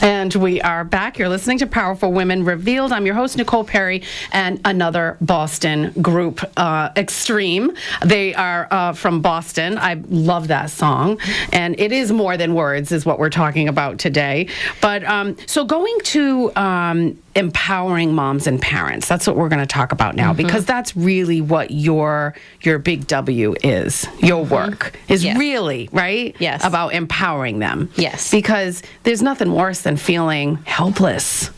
And we are back. You're listening to Powerful Women Revealed. I'm your host, Nicole Perry, and another Boston group, Extreme. They are from Boston. I love that song. And it is more than words is what we're talking about today. But so going to empowering moms and parents, that's what we're going to talk about now, because that's really what your big W is. Your work is really, right? Yes. About empowering them. Yes. Because there's nothing worse than feeling helpless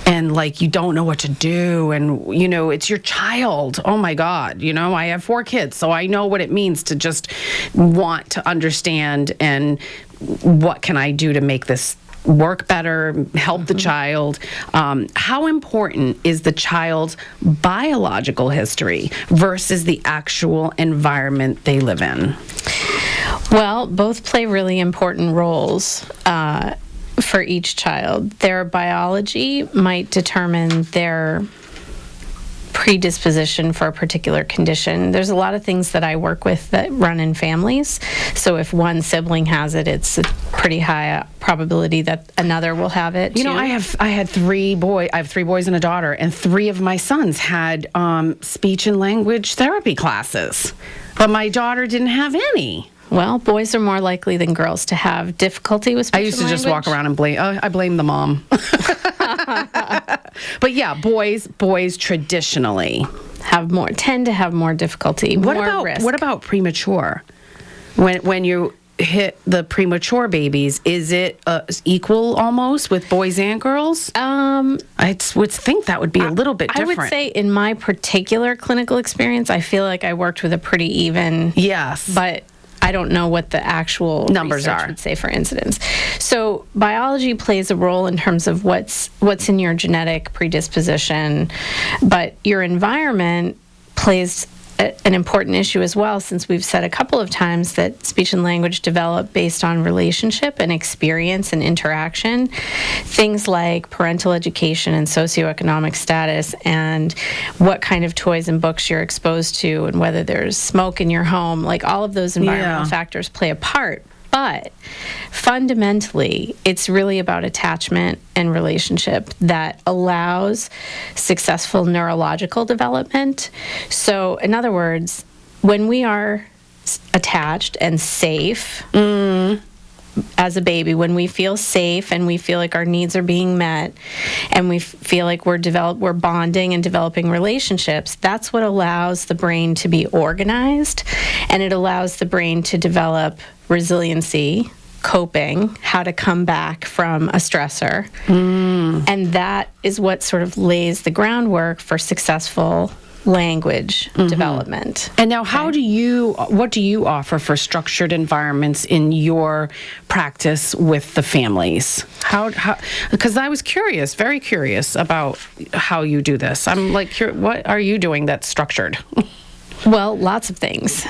and like you don't know what to do, and you know it's your child. Oh my God, you know, I have 4 kids, so I know what it means to just want to understand and what can I do to make this work better, help the child. How important is the child's biological history versus the actual environment they live in? Well, both play really important roles for each child. Their biology might determine their predisposition for a particular condition. There's a lot of things that I work with that run in families. So if one sibling has it, it's a pretty high probability that another will have it. You know, I have 3 boys and a daughter, and 3 of my sons had speech and language therapy classes, but my daughter didn't have any. Well, boys are more likely than girls to have difficulty with speech I used to and just language. walk around and blame. I blame the mom. But yeah, boys traditionally tend to have more difficulty. What risk. about premature? When you hit the premature babies, is it equal almost with boys and girls? I would think that would be a little bit different. I would say in my particular clinical experience, I feel like I worked with a pretty even. Yes, but I don't know what the actual numbers research are. would say for incidence. So biology plays a role in terms of what's in your genetic predisposition, but your environment plays an important issue as well, since we've said a couple of times that speech and language develop based on relationship and experience and interaction. Things like parental education and socioeconomic status and what kind of toys and books you're exposed to and whether there's smoke in your home, like all of those environmental factors play a part. But fundamentally, it's really about attachment and relationship that allows successful neurological development. So, in other words, when we are attached and safe as a baby, when we feel safe and we feel like our needs are being met and we feel like we're bonding and developing relationships, that's what allows the brain to be organized, and it allows the brain to develop resiliency, coping, how to come back from a stressor. And that is what sort of lays the groundwork for successful language development. And now what do you offer for structured environments in your practice with the families? How because I was curious, very curious about how you do this. I'm like, what are you doing that's structured? Well, lots of things.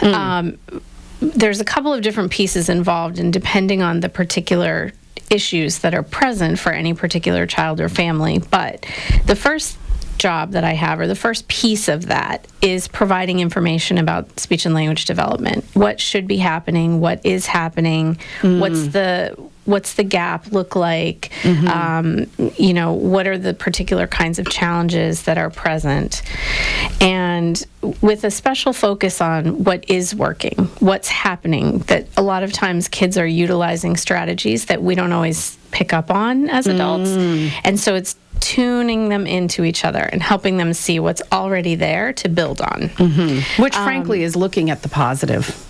There's a couple of different pieces involved, and depending on the particular issues that are present for any particular child or family. But the first job that I have, or the first piece of that, is providing information about speech and language development. What should be happening? What is happening? What's the gap look like? You know, what are the particular kinds of challenges that are present? And with a special focus on what is working, what's happening, that a lot of times kids are utilizing strategies that we don't always pick up on as adults. And so it's tuning them into each other and helping them see what's already there to build on. Which frankly is looking at the positive.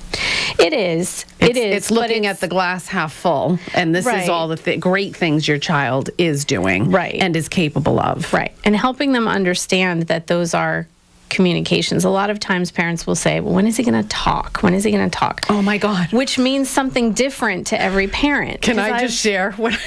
It is. It's looking at the glass half full, and this is all the great things your child is doing and is capable of. Right. And helping them understand that those are communications. A lot of times parents will say, well, when is he going to talk? When is he going to talk? Oh, my God. Which means something different to every parent. Can I just share what...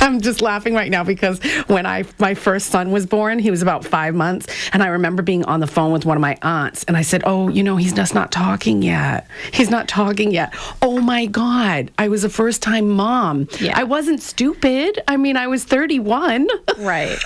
I'm just laughing right now because when my first son was born, he was about 5 months, and I remember being on the phone with one of my aunts, and I said, oh, you know, he's just not talking yet. He's not talking yet. Oh, my God. I was a first-time mom. Yeah. I wasn't stupid. I mean, I was 31. Right.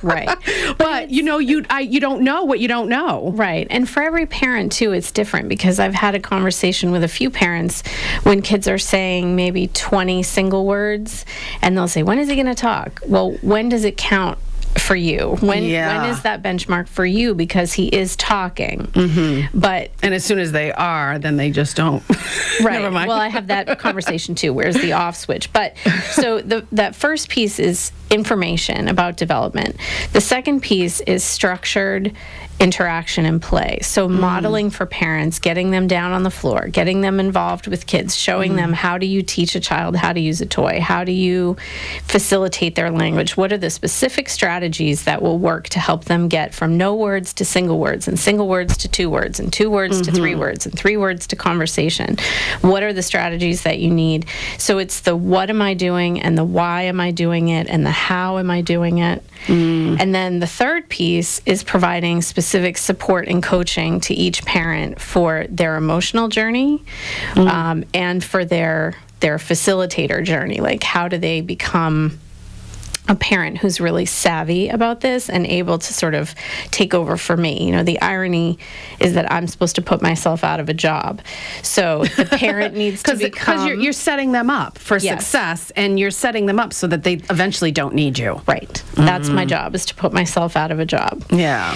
But you know, you don't know what you don't know. Right. And for every parent, too, it's different, because I've had a conversation with a few parents when kids are saying maybe 20 single words, and they'll say, when is he going to talk? Well, when does it count for you? When is that benchmark for you? Because he is talking. And as soon as they are, then they just don't. Right. Never mind. Well, I have that conversation too. Where's the off switch? But so that first piece is information about development. The second piece is structured interaction and play. So modeling for parents, getting them down on the floor, getting them involved with kids, showing them how do you teach a child how to use a toy? How do you facilitate their language? What are the specific strategies that will work to help them get from no words to single words, and single words to 2 words, and 2 words to 3 words, and 3 words to conversation? What are the strategies that you need? So it's the what am I doing, and the why am I doing it, and the how am I doing it? And then the third piece is providing specific support and coaching to each parent for their emotional journey and for their facilitator journey. Like, how do they become a parent who's really savvy about this and able to sort of take over for me? You know, the irony is that I'm supposed to put myself out of a job. So the parent needs to become... Because you're setting them up for success, and you're setting them up so that they eventually don't need you. Right. That's my job, is to put myself out of a job. Yeah.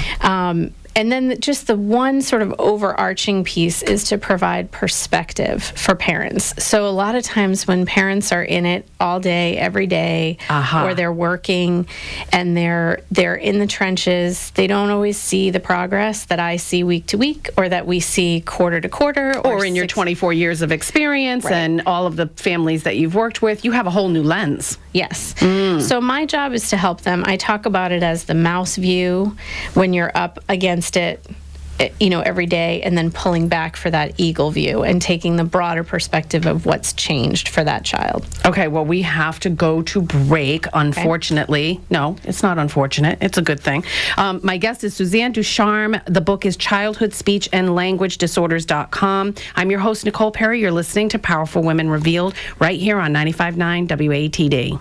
And then just the one sort of overarching piece is to provide perspective for parents. So a lot of times when parents are in it all day, every day, or they're working and they're in the trenches, they don't always see the progress that I see week to week, or that we see quarter to quarter. Or in your 24 years of experience and all of the families that you've worked with, you have a whole new lens. Yes. So my job is to help them. I talk about it as the mouse view when you're up against it, you know, every day, and then pulling back for that eagle view and taking the broader perspective of what's changed for that child. Okay, well, we have to go to break, unfortunately. No, it's not unfortunate. It's a good thing. My guest is Suzanne Ducharme. The book is Childhood Speech and Language Disorders.com. I'm your host, Nicole Perry. You're listening to Powerful Women Revealed right here on 95.9 WATD.